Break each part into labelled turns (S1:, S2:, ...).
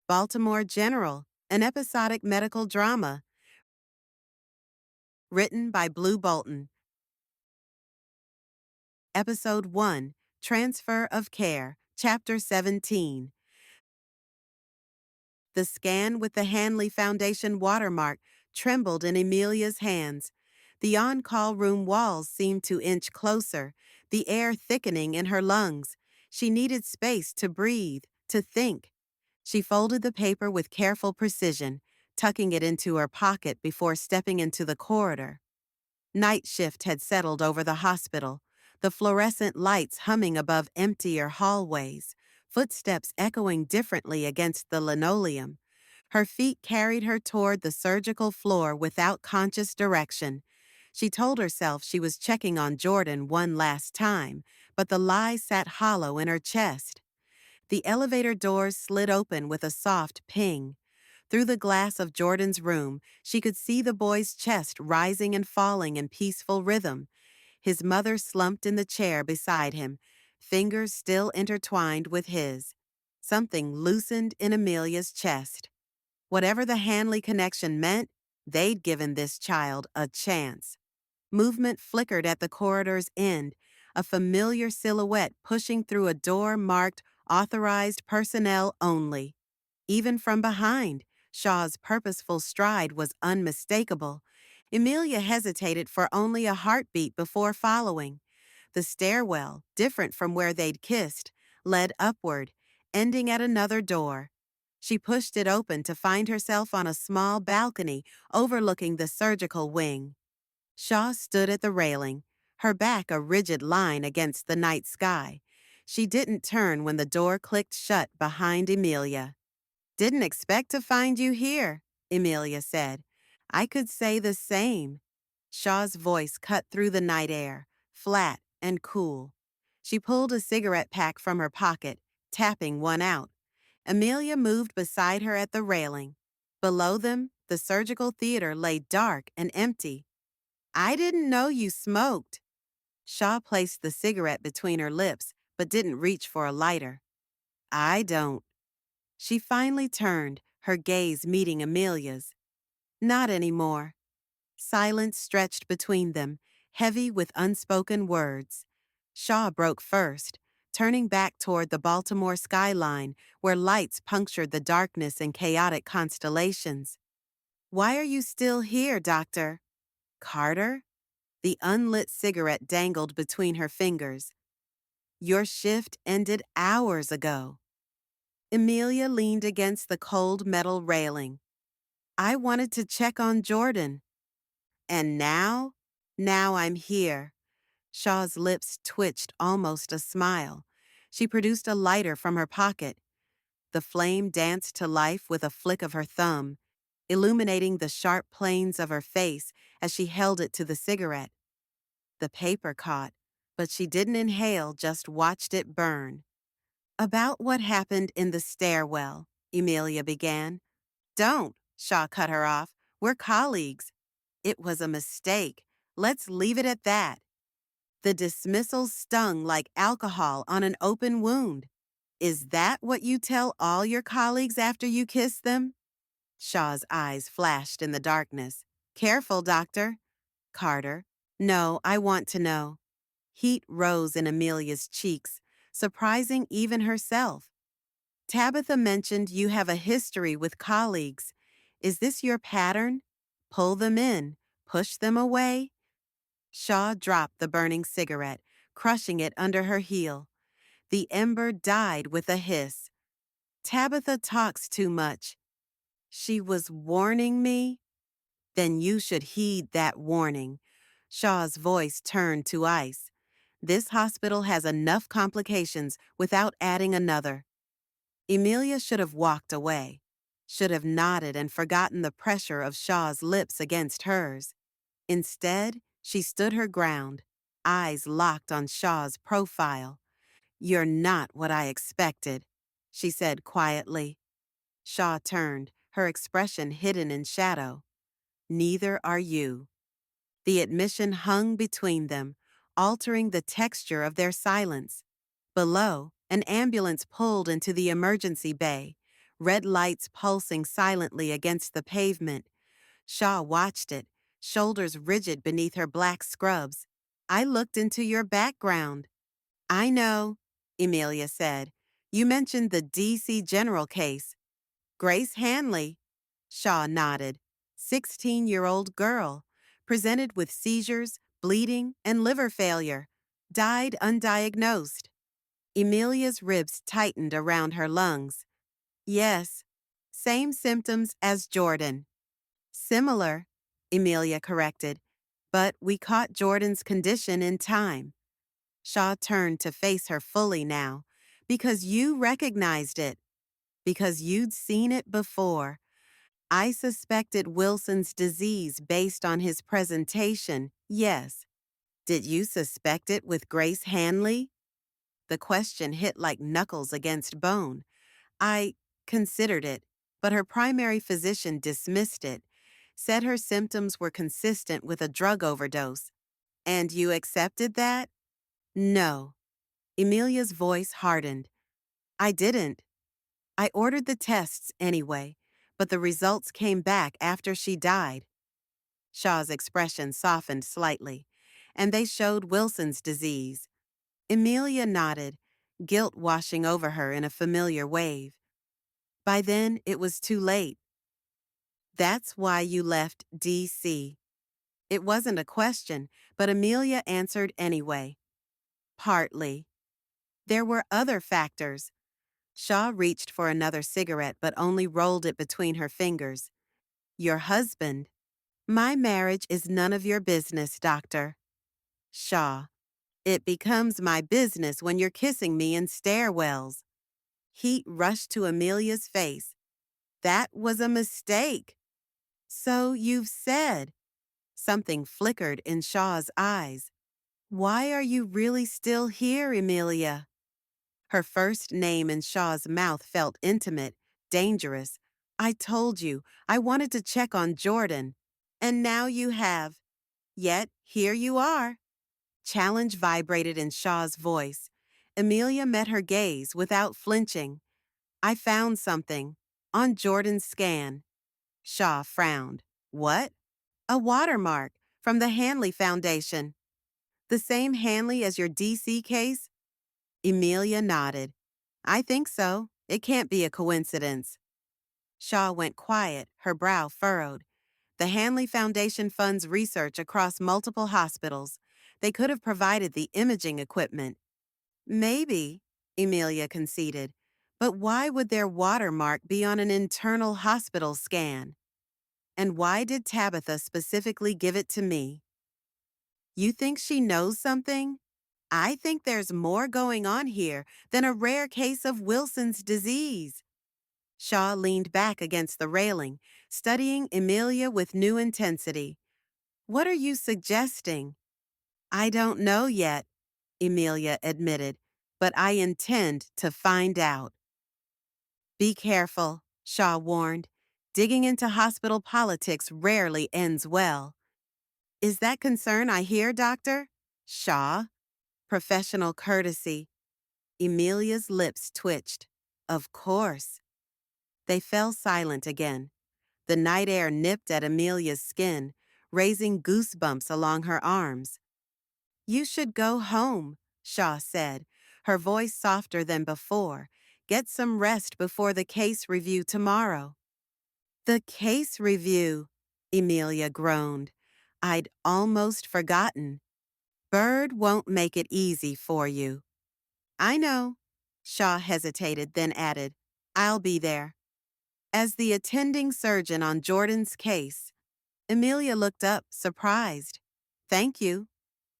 S1: Baltimore General, an episodic medical drama, written by Blue Bolton. Episode 1, Transfer of Care, Chapter 17. The scan with the Hanley Foundation watermark trembled in Emilia's hands. The on-call room walls seemed to inch closer, the air thickening in her lungs. She needed space to breathe, to think. She folded the paper with careful precision, tucking it into her pocket before stepping into the corridor. Night shift had settled over the hospital, the fluorescent lights humming above emptier hallways, footsteps echoing differently against the linoleum. Her feet carried her toward the surgical floor without conscious direction. She told herself she was checking on Jordan one last time, but the lie sat hollow in her chest. The elevator doors slid open with a soft ping. Through the glass of Jordan's room, she could see the boy's chest rising and falling in peaceful rhythm. His mother slumped in the chair beside him, fingers still intertwined with his. Something loosened in Emilia's chest. Whatever the Hanley connection meant, they'd given this child a chance. Movement flickered at the corridor's end, a familiar silhouette pushing through a door marked Authorized Personnel Only. Even from behind, Shaw's purposeful stride was unmistakable. Emilia hesitated for only a heartbeat before following. The stairwell, different from where they'd kissed, led upward, ending at another door. She pushed it open to find herself on a small balcony overlooking the surgical wing. Shaw stood at the railing, her back a rigid line against the night sky. She didn't turn when the door clicked shut behind Emilia. "Didn't expect to find you here," Emilia said. "I could say the same." Shaw's voice cut through the night air, flat and cool. She pulled a cigarette pack from her pocket, tapping one out. Emilia moved beside her at the railing. Below them, the surgical theater lay dark and empty. "I didn't know you smoked." Shaw placed the cigarette between her lips, but didn't reach for a lighter. "I don't." She finally turned, her gaze meeting Emilia's. Not anymore. Silence stretched between them, heavy with unspoken words. Shaw broke first, turning back toward the Baltimore skyline, where lights punctured the darkness and chaotic constellations. "Why are you still here, Doctor?" "Carter?" The unlit cigarette dangled between her fingers. "Your shift ended hours ago." Emilia leaned against the cold metal railing. "I wanted to check on Jordan." "And now?" "Now I'm here." Shaw's lips twitched almost a smile. She produced a lighter from her pocket. The flame danced to life with a flick of her thumb, illuminating the sharp planes of her face as she held it to the cigarette. The paper caught, but she didn't inhale, just watched it burn. "About what happened in the stairwell," Emilia began. "Don't," Shaw cut her off. "We're colleagues." "It was a mistake. Let's leave it at that." The dismissal stung like alcohol on an open wound. "Is that what you tell all your colleagues after you kiss them?" Shaw's eyes flashed in the darkness. "Careful, Doctor." "Carter." "No, I want to know." Heat rose in Emilia's cheeks, surprising even herself. "Tabitha mentioned you have a history with colleagues. Is this your pattern? Pull them in, push them away?" Shaw dropped the burning cigarette, crushing it under her heel. The ember died with a hiss. "Tabitha talks too much." "She was warning me?" "Then you should heed that warning." Shaw's voice turned to ice. "This hospital has enough complications without adding another." Emilia should have walked away, should have nodded and forgotten the pressure of Shaw's lips against hers. Instead, she stood her ground, eyes locked on Shaw's profile. "You're not what I expected," she said quietly. Shaw turned, her expression hidden in shadow. "Neither are you." The admission hung between them, altering the texture of their silence. Below, an ambulance pulled into the emergency bay. red lights pulsing silently against the pavement. Shaw watched it, shoulders rigid beneath her black scrubs. I looked into your background. I know, Emilia said. You mentioned the D.C. General case. Grace Hanley. Shaw nodded. 16-year-old girl. Presented with seizures, bleeding, and liver failure. Died undiagnosed. Emilia's ribs tightened around her lungs. Yes, same symptoms as Jordan. Similar, Emilia corrected, but we caught Jordan's condition in time. Shaw turned to face her fully now. Because you recognized it. Because you'd seen it before. I suspected Wilson's disease based on his presentation, yes. Did you suspect it with Grace Hanley? The question hit like knuckles against bone. I considered it, but her primary physician dismissed it, said her symptoms were consistent with a drug overdose. And you accepted that? No. Emilia's voice hardened. I didn't. I ordered the tests anyway, but the results came back after she died. Shaw's expression softened slightly, and they showed Wilson's disease. Emilia nodded, guilt washing over her in a familiar wave. By then, it was too late. That's why you left D.C. It wasn't a question, but Emilia answered anyway. Partly. There were other factors. Shaw reached for another cigarette but only rolled it between her fingers. Your husband. My marriage is none of your business, Doctor. Shaw. It becomes my business when you're kissing me in stairwells. Heat rushed to Emilia's face. That was a mistake. So you've said. Something flickered in Shaw's eyes. Why are you really still here, Emilia? Her first name in Shaw's mouth felt intimate, dangerous. I told you, I wanted to check on Jordan. And now you have. Yet, here you are. Challenge vibrated in Shaw's voice. Emilia met her gaze without flinching. I found something. On Jordan's scan. Shaw frowned. What? A watermark from the Hanley Foundation. The same Hanley as your D.C. case? Emilia nodded. I think so. It can't be a coincidence. Shaw went quiet, her brow furrowed. The Hanley Foundation funds research across multiple hospitals. They could have provided the imaging equipment. Maybe, Emilia conceded. But why would their watermark be on an internal hospital scan? And why did Tabitha specifically give it to me? You think she knows something? I think there's more going on here than a rare case of Wilson's disease. Shaw leaned back against the railing, studying Emilia with new intensity. What are you suggesting? I don't know yet, Emilia admitted, but I intend to find out. Be careful, Shaw warned. Digging into hospital politics rarely ends well. Is that concern I hear, Doctor? Shaw. Professional courtesy. Emilia's lips twitched. Of course. They fell silent again. The night air nipped at Emilia's skin, raising goosebumps along her arms. You should go home, Shaw said, her voice softer than before. Get some rest before the case review tomorrow. The case review, Emilia groaned. I'd almost forgotten. Bird won't make it easy for you. I know. Shaw hesitated, then added, I'll be there. As the attending surgeon on Jordan's case, Emilia looked up, surprised. Thank you.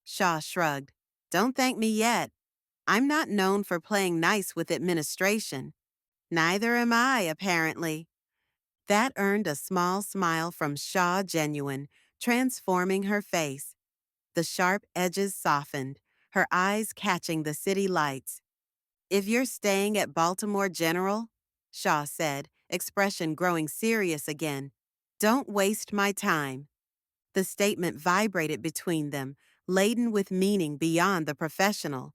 S1: Shaw shrugged. Don't thank me yet. I'm not known for playing nice with administration. Neither am I, apparently. That earned a small smile from Shaw Genuine, transforming her face. The sharp edges softened, her eyes catching the city lights. If you're staying at Baltimore General, Shaw said, expression growing serious again, don't waste my time. The statement vibrated between them, laden with meaning beyond the professional.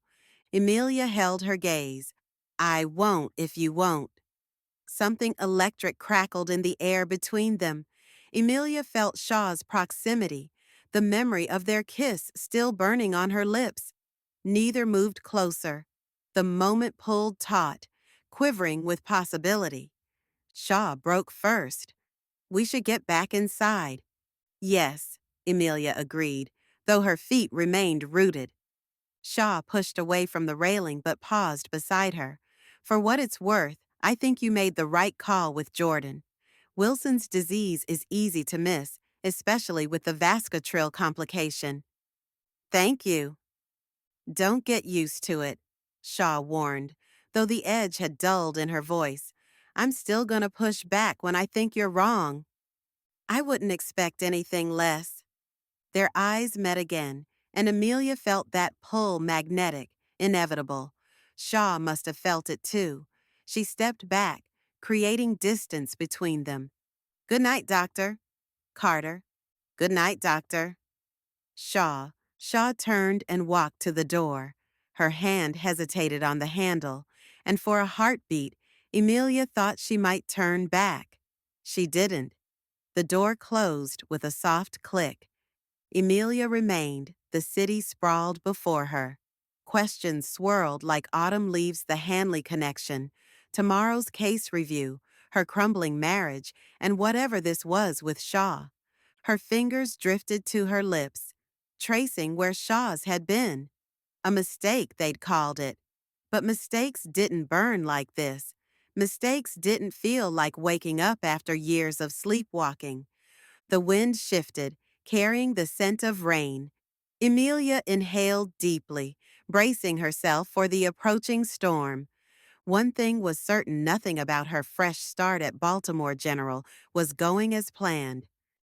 S1: Emilia held her gaze. I won't if you won't. Something electric crackled in the air between them. Emilia felt Shaw's proximity, the memory of their kiss still burning on her lips. Neither moved closer. The moment pulled taut, quivering with possibility. Shaw broke first. "We should get back inside." "Yes," Emilia agreed, though her feet remained rooted. Shaw pushed away from the railing but paused beside her. "For what it's worth, I think you made the right call with Jordan. Wilson's disease is easy to miss, especially with the vascular complication." "Thank you." "Don't get used to it," Shaw warned, though the edge had dulled in her voice. "I'm still gonna push back when I think you're wrong." "I wouldn't expect anything less." Their eyes met again, and Amelia felt that pull magnetic, inevitable. Shaw must have felt it too. She stepped back, creating distance between them. "Good night, Doctor." Carter. "Good night, Doctor." Shaw. Shaw turned and walked to the door. Her hand hesitated on the handle, and for a heartbeat, Emilia thought she might turn back. She didn't. The door closed with a soft click. Emilia remained, the city sprawled before her. Questions swirled like autumn leaves the Hanley connection, tomorrow's case review, her crumbling marriage, and whatever this was with Shaw. Her fingers drifted to her lips, tracing where Shaw's had been. A mistake, they'd called it. But mistakes didn't burn like this. Mistakes didn't feel like waking up after years of sleepwalking. The wind shifted, carrying the scent of rain. Emilia inhaled deeply, bracing herself for the approaching storm. One thing was certain: nothing about her fresh start at Baltimore General was going as planned.